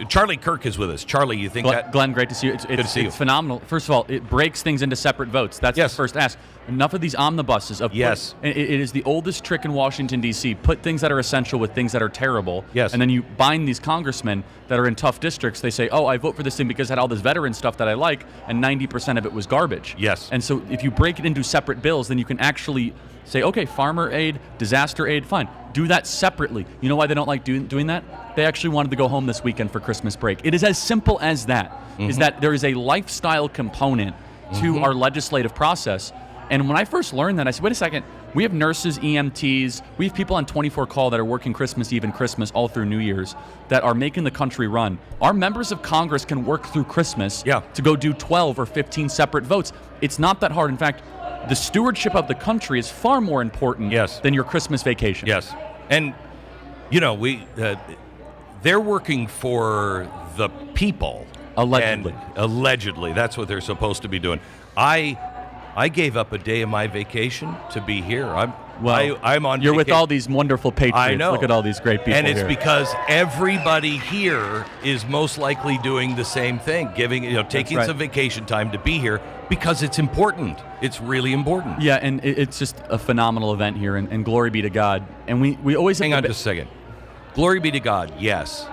Charlie Kirk is with us. Charlie, you think Glenn, great to see you. Good to see you. It's phenomenal. First of all, it breaks things into separate votes. That's the first ask. Enough of these omnibuses. It is the oldest trick in Washington, D.C. Put things that are essential with things that are terrible. Yes. And then you bind these congressmen that are in tough districts. They say, oh, I vote for this thing because it had all this veteran stuff that I like, and 90% of it was garbage. Yes. And so if you break it into separate bills, then you can actually say, okay, farmer aid, disaster aid, fine. Do that separately. You know why they don't like doing that? They actually wanted to go home this weekend for Christmas break. It is as simple as that, is that there is a lifestyle component to our legislative process. And when I first learned that, I said, wait a second, we have nurses, EMTs, we have people on 24 call that are working Christmas Eve and Christmas all through New Year's that are making the country run. Our members of Congress can work through Christmas to go do 12 or 15 separate votes. It's not that hard. In fact, the stewardship of the country is far more important than your Christmas vacation. Yes. And, you know, they're working for the people. Allegedly. And allegedly. That's what they're supposed to be doing. I gave up a day of my vacation to be here. I'm on You're with all these wonderful patriots. I know. Look at all these great people and it's here. because everybody here is most likely doing the same thing, taking some vacation time to be here because it's important. It's really important. Yeah, and it's just a phenomenal event here, and glory be to God. And we always hang on just a second. Glory be to God, yes,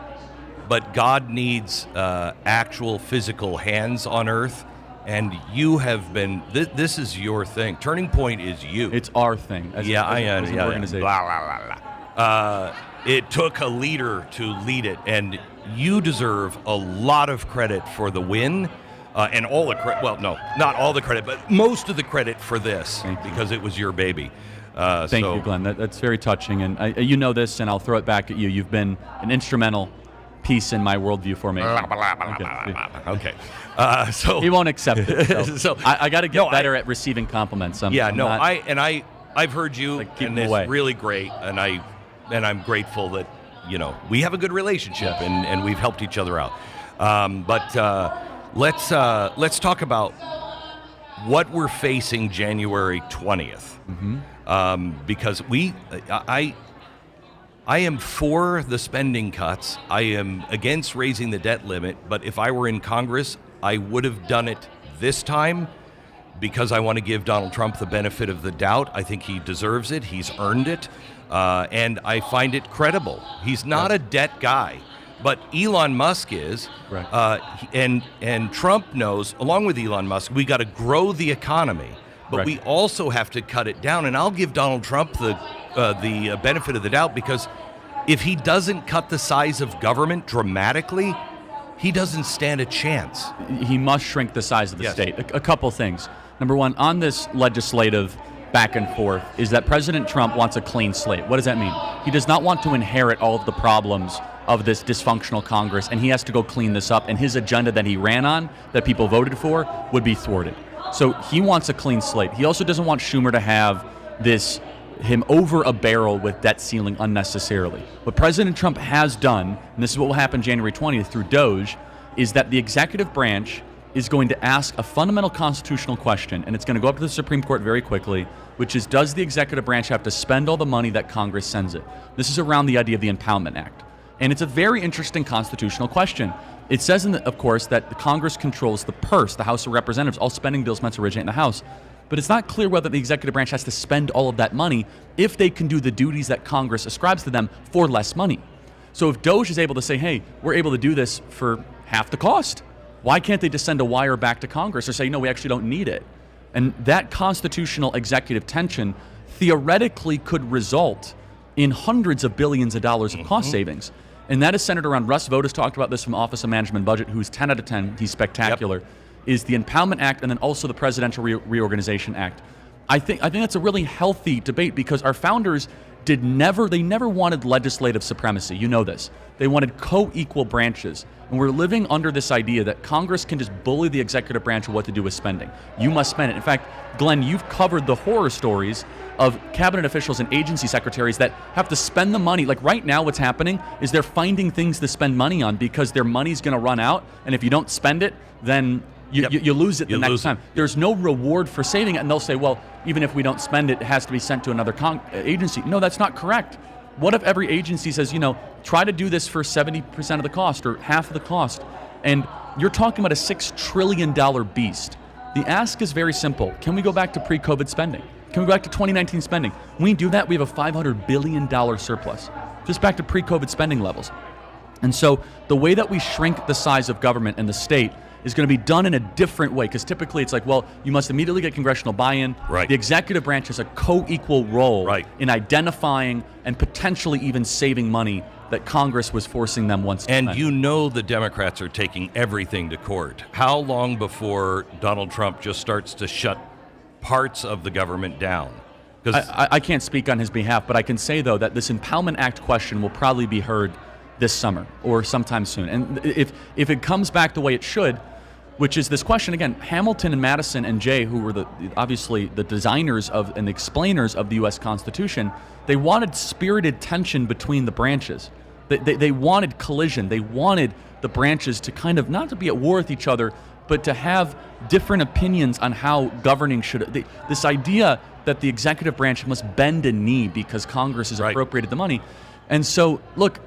but God needs actual physical hands on earth. And you have been. This is your thing. Turning Point is you. It's our thing. As an organization. Blah, blah, blah, blah. It took a leader to lead it, and you deserve a lot of credit for the win, and all the credit. Well, no, not all the credit, but most of the credit for this because it was your baby. Thank you, Glenn. That's very touching, and you know this, and I'll throw it back at you. You've been an instrumental piece in my worldvie formation. Okay. So he won't accept it. So I got to get better at receiving compliments. I've heard you, and it's really great, and I'm grateful that we have a good relationship and we've helped each other out. But let's talk about what we're facing January 20th, because I am for the spending cuts. I am against raising the debt limit, but if I were in Congress, I would have done it this time because I want to give Donald Trump the benefit of the doubt. I think he deserves it. He's earned it. And I find it credible. He's not a debt guy, but Elon Musk is. Right. And Trump knows, along with Elon Musk, we got to grow the economy, but we also have to cut it down. And I'll give Donald Trump the benefit of the doubt because if he doesn't cut the size of government dramatically, he doesn't stand a chance. He must shrink the size of the state. A couple things. Number one, on this legislative back and forth, is that President Trump wants a clean slate. What does that mean? He does not want to inherit all of the problems of this dysfunctional Congress, and he has to go clean this up, and his agenda that he ran on, that people voted for, would be thwarted. So he wants a clean slate. He also doesn't want Schumer to have him over a barrel with debt ceiling unnecessarily. What President Trump has done, and this is what will happen January 20th through DOGE, is that the executive branch is going to ask a fundamental constitutional question, and it's going to go up to the Supreme Court very quickly, which is, does the executive branch have to spend all the money that Congress sends it? This is around the idea of the Impoundment Act. And it's a very interesting constitutional question. It says, of course, that the Congress controls the purse, the House of Representatives. All spending bills meant to originate in the House. But it's not clear whether the executive branch has to spend all of that money if they can do the duties that Congress ascribes to them for less money. So if DOGE is able to say, hey, we're able to do this for half the cost, why can't they just send a wire back to Congress or say, no, we actually don't need it? And that constitutional executive tension theoretically could result in hundreds of billions of dollars of cost savings. And that is centered around, Russ Vogt has talked about this from Office of Management and Budget, who's 10 out of 10, he's spectacular. Is the Impoundment Act and then also the Presidential Reorganization Act. I think that's a really healthy debate because our founders never wanted legislative supremacy. You know this. They wanted co-equal branches. And we're living under this idea that Congress can just bully the executive branch of what to do with spending. You must spend it. In fact, Glenn, you've covered the horror stories of cabinet officials and agency secretaries that have to spend the money. Like right now what's happening is they're finding things to spend money on because their money's going to run out. And if you don't spend it, then you lose it the next time. There's no reward for saving it, and they'll say, well, even if we don't spend it, it has to be sent to another agency. No, that's not correct. What if every agency says, try to do this for 70% of the cost or half of the cost? And you're talking about a $6 trillion beast. The ask is very simple. Can we go back to pre-COVID spending? Can we go back to 2019 spending? When we do that, we have a $500 billion surplus, just back to pre-COVID spending levels. And so the way that we shrink the size of government and the state is going to be done in a different way, because typically it's like, well, you must immediately get congressional buy-in. Right. The executive branch has a co-equal role right. in identifying and potentially even saving money that Congress was forcing them once. And the Democrats are taking everything to court. How long before Donald Trump just starts to shut parts of the government down? I can't speak on his behalf, but I can say, though, that this Impoundment Act question will probably be heard this summer or sometime soon. And if it comes back the way it should, which is this question, again, Hamilton and Madison and Jay, who were obviously the designers of and the explainers of the U.S. Constitution, they wanted spirited tension between the branches. They wanted collision. They wanted the branches to kind of, not to be at war with each other, but to have different opinions on how governing should. This idea that the executive branch must bend a knee because Congress has appropriated the money. And so, look,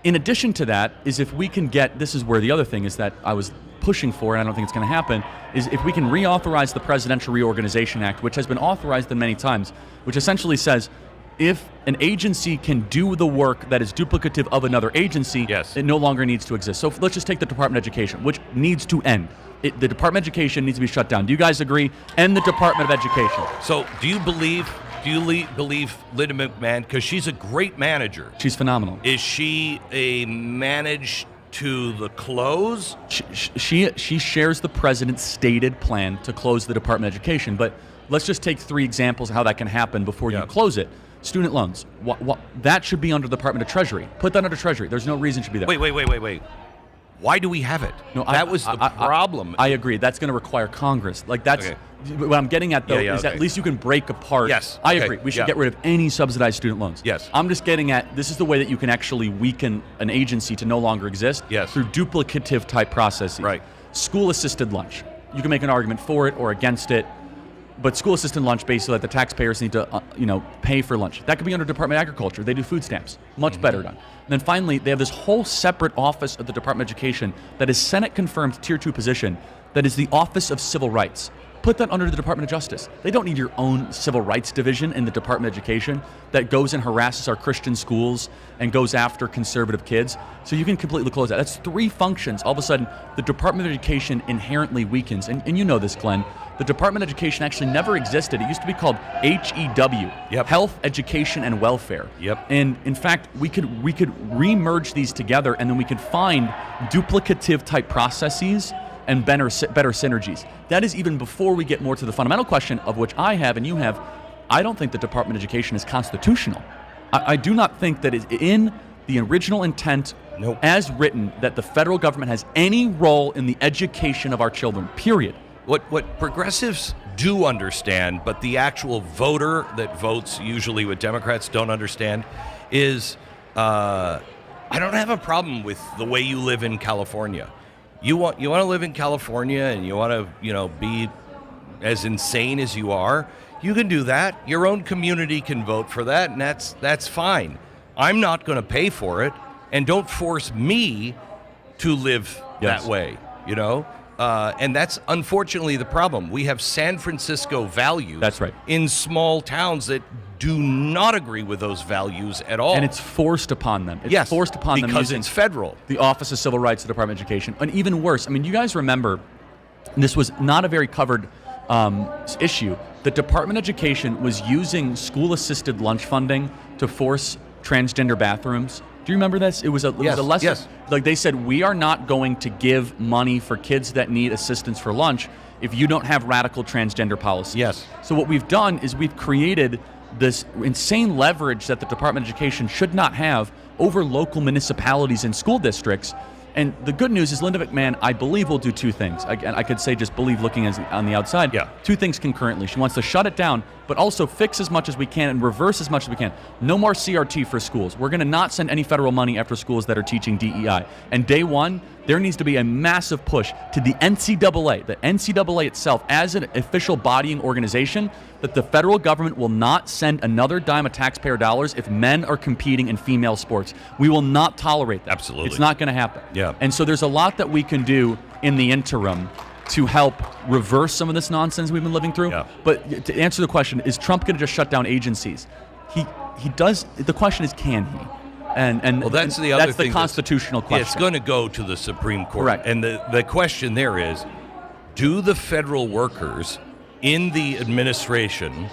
in addition to that, is if we can get, this is where the other thing is that I was pushing for, and I don't think it's going to happen, is if we can reauthorize the Presidential Reorganization Act, which has been authorized many times, which essentially says if an agency can do the work that is duplicative of another agency, it no longer needs to exist. So let's just take the Department of Education, which needs to end. The Department of Education needs to be shut down. Do you guys agree? End the Department of Education. So do you believe Linda McMahon, because she's a great manager? She's phenomenal. Is she a manage to the close? She shares the president's stated plan to close the Department of Education, but let's just take 3 examples of how that can happen before you close it. Student loans. That should be under the Department of Treasury. Put that under Treasury. There's no reason it should be there. Wait. Why do we have it? No, that was the problem. I agree. That's going to require Congress. What I'm getting at, though, is at least you can break apart. Yes. I agree. We should get rid of any subsidized student loans. Yes. I'm just getting at, this is the way that you can actually weaken an agency to no longer exist through duplicative type processes. Right. School-assisted lunch. You can make an argument for it or against it, but school-assisted lunch, basically, that the taxpayers need to pay for lunch. That could be under Department of Agriculture. They do food stamps. Much better done. And then finally, they have this whole separate office of the Department of Education that is Senate-confirmed Tier 2 position that is the Office of Civil Rights. Put that under the Department of Justice. They don't need your own civil rights division in the Department of Education that goes and harasses our Christian schools and goes after conservative kids. So you can completely close that. That's 3 functions. All of a sudden, the Department of Education inherently weakens. And you know this, Glenn. The Department of Education actually never existed. It used to be called HEW, Health, Education, and Welfare. And in fact, we could re-merge these together, and then we could find duplicative type processes and better synergies. That is even before we get more to the fundamental question, of which I have and you have. I don't think the Department of Education is constitutional. I do not think that it's in the original intent as written that the federal government has any role in the education of our children, period. What progressives do understand, but the actual voter that votes usually with Democrats don't understand, is I don't have a problem with the way you live in California. You want to live in California and you want to be as insane as you are. You can do that. Your own community can vote for that, and that's fine. I'm not going to pay for it, and don't force me to live that way. And that's unfortunately the problem. We have San Francisco values in small towns that do not agree with those values at all. And it's forced upon them. It's forced upon them because it's federal. The Office of Civil Rights, the Department of Education. And even worse, you guys remember, this was not a very covered issue. The Department of Education was using school-assisted lunch funding to force transgender bathrooms. Do you remember this? It was a lesson. Yes. Like they said, we are not going to give money for kids that need assistance for lunch if you don't have radical transgender policies. Yes. So what we've done is we've created this insane leverage that the Department of Education should not have over local municipalities and school districts. And the good news is Linda McMahon, I believe, will do 2 things. I could say just believe looking on the outside. 2 things concurrently. She wants to shut it down, but also fix as much as we can and reverse as much as we can. No more CRT for schools. We're going to not send any federal money after schools that are teaching DEI. And day one, there needs to be a massive push to the NCAA itself as an official bodying organization, that the federal government will not send another dime of taxpayer dollars if men are competing in female sports. We will not tolerate that. Absolutely. It's not going to happen. Yeah. And so there's a lot that we can do in the interim to help reverse some of this nonsense we've been living through. Yeah. But to answer the question, is Trump going to just shut down agencies? He does. The question is, can he? And well, that's the other that's thing. The constitutional question. It's going to go to the Supreme Court. Correct. And the question there is, do the federal workers in the administration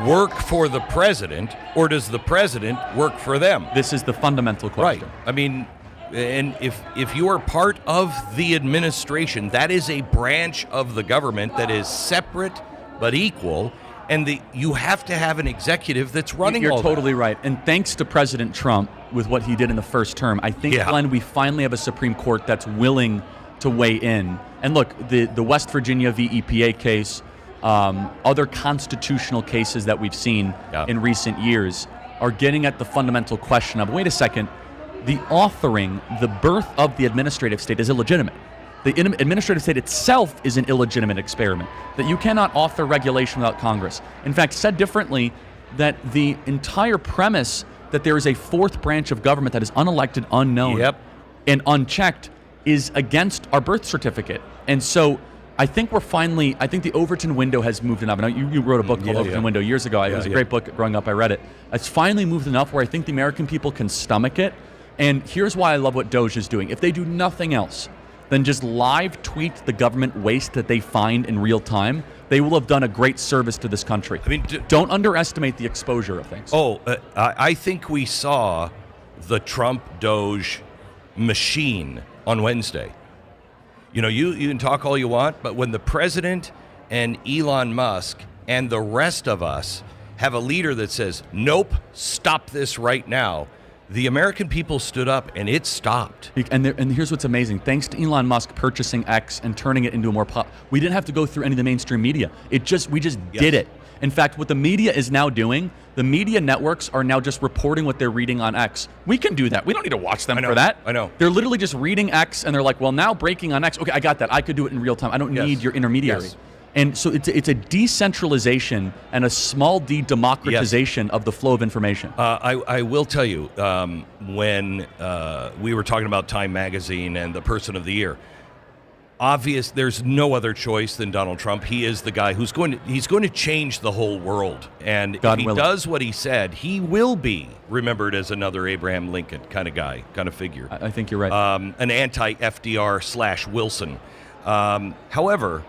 work for the president, or does the president work for them? This is the fundamental question. Right. I mean, and if you are part of the administration, that is a branch of the government that is separate but equal. And you have to have an executive that's running all that. You're totally right. And thanks to President Trump with what he did in the first term, I think, Glenn, we finally have a Supreme Court that's willing to weigh in. And look, the West Virginia v. EPA case, other constitutional cases that we've seen in recent years are getting at the fundamental question of, wait a second, the authoring, the birth of the administrative state is illegitimate. The administrative state itself is an illegitimate experiment, that you cannot author regulation without Congress. In fact, said differently, that the entire premise that there is a fourth branch of government that is unelected, unknown, and unchecked is against our birth certificate. And so I think the Overton window has moved enough. Now, you wrote a book called Overton Window years ago. It was a great book growing up. I read it. It's finally moved enough where I think the American people can stomach it. And here's why I love what DOGE is doing. If they do nothing else, then just live tweet the government waste that they find in real time, they will have done a great service to this country. I mean, don't underestimate the exposure of things. I think we saw the Trump DOGE machine on Wednesday. You know, you can talk all you want, but when the president and Elon Musk and the rest of us have a leader that says, nope, stop this right now, the American people stood up, and it stopped. And here's what's amazing. Thanks to Elon Musk purchasing X and turning it into a more we didn't have to go through any of the mainstream media. We just did it. In fact, what the media is now doing, the media networks are now just reporting what they're reading on X. We can do that. We don't need to watch them for that. I know. They're literally just reading X, and they're like, well, now breaking on X. Okay, I got that. I could do it in real time. I don't need your intermediary. Yes. And so it's a decentralization and a small d democratization of the flow of information. I will tell you, when we were talking about Time Magazine and the Person of the Year, there's no other choice than Donald Trump. He is the guy he's going to change the whole world. And if he does what he said, he will be remembered as another Abraham Lincoln kind of guy, kind of figure. I think you're right. An anti-FDR / Wilson. However,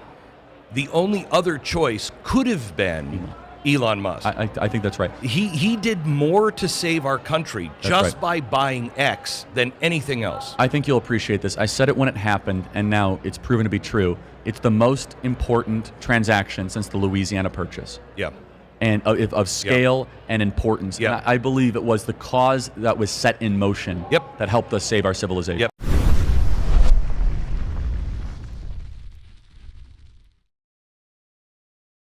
the only other choice could have been Elon Musk. I think that's right. He did more to save our country by buying X than anything else. I think you'll appreciate this. I said it when it happened, and now it's proven to be true. It's the most important transaction since the Louisiana Purchase. Yeah. And of scale and importance. Yeah. And I believe it was the cause that was set in motion that helped us save our civilization. Yep.